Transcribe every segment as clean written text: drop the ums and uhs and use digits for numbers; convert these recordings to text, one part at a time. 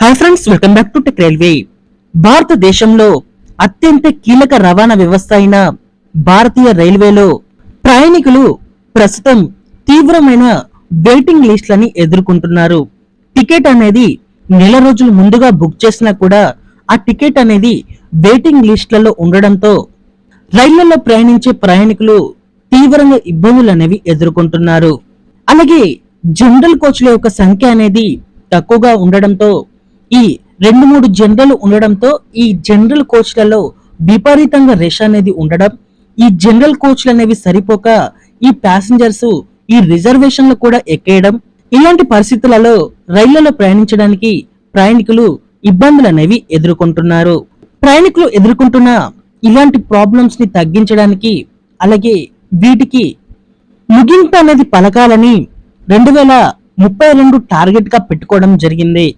Hi friends, welcome back to tech railway. భారతదేశంలో అత్యంత కీలక రవాణా వ్యవస్థ అయిన భారతీయ రైల్వేలో ప్రయాణికులు ప్రస్తుతం తీవ్రమైన వెయిటింగ్ లిస్టులని ఎదుర్కొంటున్నారు. టికెట్ అనేది నెల రోజులు ముందుగా బుక్ చేసినా కూడా ఆ టికెట్ అనేది వెయిటింగ్ లిస్టులలో ఉండడంతో రైళ్లలో ప్రయాణించే ప్రయాణికులు తీవ్రంగా ఇబ్బందులు అనేవి ఎదుర్కొంటున్నారు. అలాగే జనరల్ కోచ్ల యొక్క సంఖ్య అనేది తక్కువగా ఉండడంతో ఈ 2-3 జనరల్ ఉండడంతో ఈ జనరల్ కోచ్లలో విపరీతంగా రష్ అనేది ఉండడం, ఈ జనరల్ కోచ్లు అనేవి సరిపోక ఈ ప్యాసింజర్స్ ఈ రిజర్వేషన్లు కూడా ఎక్కేయడం, ఇలాంటి పరిస్థితులలో రైళ్లలో ప్రయాణించడానికి ప్రయాణికులు ఇబ్బందులు అనేవి ఎదుర్కొంటున్నారు. ప్రయాణికులు ఎదుర్కొంటున్న ఇలాంటి ప్రాబ్లమ్స్ ని తగ్గించడానికి అలాగే వీటికి ముగింపు అనేది పలకాలని 2032 టార్గెట్ గా పెట్టుకోవడం జరిగింది.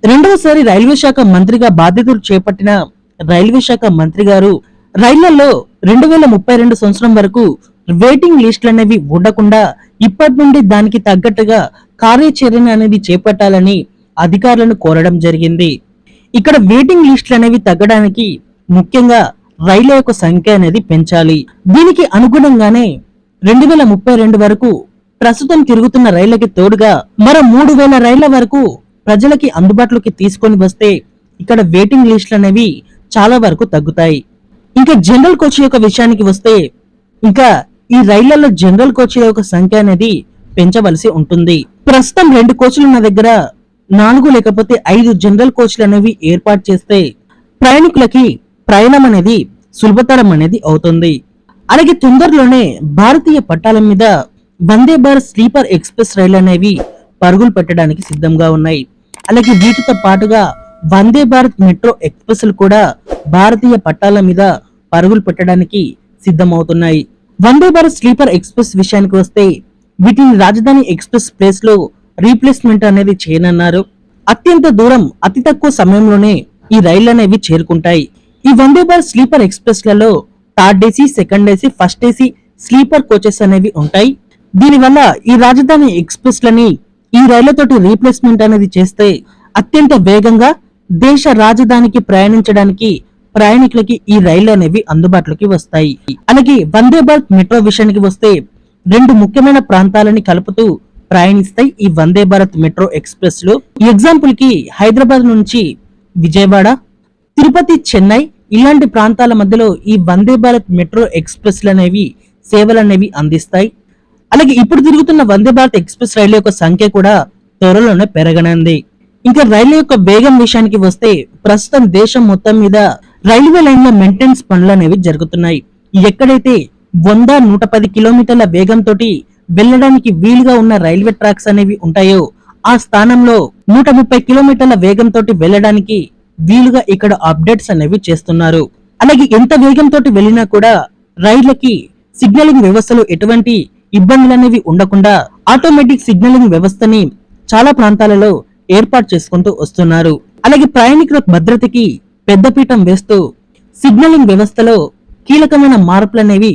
రెండవసారి రైల్వే శాఖ మంత్రిగా బాధ్యతలు చేపట్టిన రైల్వే శాఖ మంత్రి గారు రైళ్లలో 2032 సంవత్సరం వరకు వెయిటింగ్ లిస్టులు అనేవి ఉండకుండా ఇప్పటి నుండి దానికి తగ్గట్టుగా కార్యాచరణ అనేది చేపట్టాలని అధికారులను కోరడం జరిగింది. ఇక్కడ వెయిటింగ్ లిస్టులు అనేవి తగ్గడానికి ముఖ్యంగా రైళ్ల యొక్క సంఖ్య అనేది పెంచాలి. దీనికి అనుగుణంగానే 2032 వరకు ప్రస్తుతం తిరుగుతున్న రైళ్లకి తోడుగా మరో 3000 రైళ్ల వరకు ప్రజలకి అందుబాటులోకి తీసుకొని వస్తే ఇక్కడ వెయిటింగ్ లిస్టులు అనేవి చాలా వరకు తగ్గుతాయి. ఇంకా జనరల్ కోచ్ యొక్క విషయానికి వస్తే ఇంకా ఈ రైళ్లలో జనరల్ కోచ్ల యొక్క సంఖ్య అనేది పెంచవలసి ఉంటుంది. ప్రస్తుతం 2 కోచ్లు ఉన్న దగ్గర 4 లేకపోతే 5 జనరల్ కోచ్లు అనేవి ఏర్పాటు చేస్తే ప్రయాణికులకి ప్రయాణం అనేది సులభతరం అనేది అవుతుంది. అలాగే తొందరలోనే భారతీయ పట్టాల మీద వందే భారత్ స్లీపర్ ఎక్స్ప్రెస్ రైళ్లు అనేవి పరుగులు పెట్టడానికి సిద్ధంగా ఉన్నాయి. అలాగే వీటితో పాటుగా వందే భారత్ మెట్రో ఎక్స్ప్రెస్ కూడా భారతీయ పట్టాల మీద పరుగులు పెట్టడానికి సిద్ధమవుతున్నాయి. వందే భారత్ స్లీపర్ ఎక్స్ప్రెస్ విషయానికి వస్తే వీటిని రాజధాని ఎక్స్ప్రెస్ ప్లేస్ లో రీప్లేస్మెంట్ అనేది చేయనున్నారు. అత్యంత దూరం అతి తక్కువ సమయంలోనే ఈ రైళ్లు అనేవి చేరుకుంటాయి. ఈ వందే భారత్ స్లీపర్ ఎక్స్ప్రెస్ లలో third AC, second AC, first AC sleeper coaches అనేవి ఉంటాయి. దీనివల్ల ఈ రాజధాని ఎక్స్ప్రెస్ లని ఈ రైళ్లతోటి రీప్లేస్మెంట్ అనేది చేస్తే అత్యంత వేగంగా దేశ రాజధానికి ప్రయాణించడానికి ప్రయాణికులకి ఈ రైళ్లు అనేవి అందుబాటులోకి వస్తాయి. అలాగే వందే భారత్ మెట్రో విషయానికి వస్తే 2 ముఖ్యమైన ప్రాంతాలని కలుపుతూ ప్రయాణిస్తాయి ఈ వందే భారత్ మెట్రో ఎక్స్ప్రెస్ లో. ఎగ్జాంపుల్ కి హైదరాబాద్ నుంచి విజయవాడ, తిరుపతి, చెన్నై ఇలాంటి ప్రాంతాల మధ్యలో ఈ వందే భారత్ మెట్రో ఎక్స్ప్రెస్ అనేవి సేవలు అనేవి అందిస్తాయి. అలాగే ఇప్పుడు తిరుగుతున్న వందే భారత్ ఎక్స్ప్రెస్ రైలు యొక్క సంఖ్య కూడా త్వరలోనే పెరగనుంది. ఇంకా రైలు యొక్క వేగం విషయానికి వస్తే ప్రస్తుతం దేశం మొత్తం మీద రైల్వే లైన్ల మెయింటెనెన్స్ పనులు అనేవి జరుగుతున్నాయి. ఎక్కడైతే 100-110 కిలోమీటర్ల వేగంతో వెళ్ళడానికి వీలుగా ఉన్న రైల్వే ట్రాక్స్ అనేవి ఉంటాయో ఆ స్థానంలో 130 కిలోమీటర్ల వేగంతో వెళ్ళడానికి వీలుగా ఇక్కడ అప్డేట్స్ అనేవి చేస్తున్నారు. అలాగే ఎంత వేగంతో వెళ్ళినా కూడా రైళ్లకి సిగ్నలింగ్ వ్యవస్థలో ఎటువంటి ఇబ్బందులు అనేవి ఉండకుండా ఆటోమేటిక్ సిగ్నలింగ్ వ్యవస్థని చాలా ప్రాంతాలలో ఏర్పాటు చేసుకుంటూ వస్తున్నారు. అలాగే ప్రయాణికుల భద్రతకి పెద్దపీఠం వేస్తూ సిగ్నలింగ్ వ్యవస్థలో కీలకమైన మార్పులు అనేవి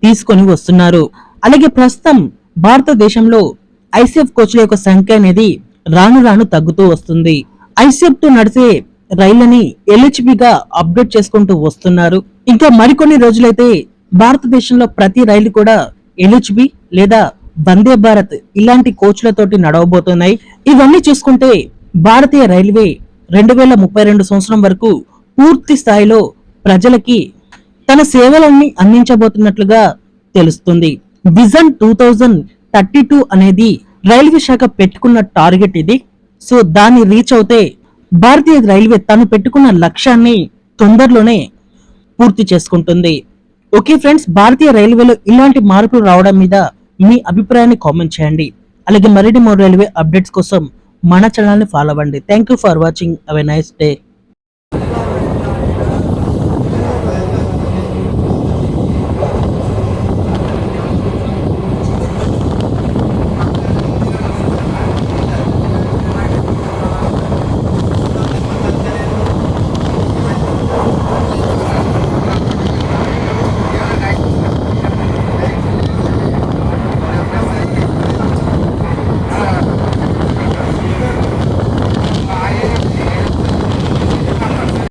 తీసుకొని వస్తున్నారు. అలాగే ప్రస్తుతం భారతదేశంలో ఐసీఎఫ్ కోచ్ల యొక్క సంఖ్య అనేది రాను రాను తగ్గుతూ వస్తుంది. ఐసీఎఫ్ తో నడిచే రైళ్లని ఎల్హెచ్బిగా అప్డేట్ చేసుకుంటూ వస్తున్నారు. ఇంకా మరికొన్ని రోజులైతే భారతదేశంలో ప్రతి రైలు కూడా ఎల్హెచ్బి లేదా వందే భారత్ ఇలాంటి కోచ్లతోటి నడవబోతున్నాయి. ఇవన్నీ చూసుకుంటే భారతీయ రైల్వే 2032 సంవత్సరం వరకు పూర్తి స్థాయిలో ప్రజలకి తన సేవలన్నీ అందించబోతున్నట్లుగా తెలుస్తుంది. విజన్ 2032 అనేది రైల్వే శాఖ పెట్టుకున్న టార్గెట్ ఇది. సో దాన్ని రీచ్ అవుతే భారతీయ రైల్వే తను పెట్టుకున్న లక్ష్యాన్ని తొందరలోనే పూర్తి చేసుకుంటుంది. ఓకే ఫ్రెండ్స్, భారతీయ రైల్వేలో ఇలాంటి మార్పులు రావడం మీద మీ అభిప్రాయాన్ని కామెంట్ చేయండి. అలాగే మరిన్ని మోర్ రైల్వే అప్డేట్స్ కోసం మన ఛానల్ ని ఫాలో అవ్వండి. Thank you for watching. Have a nice day.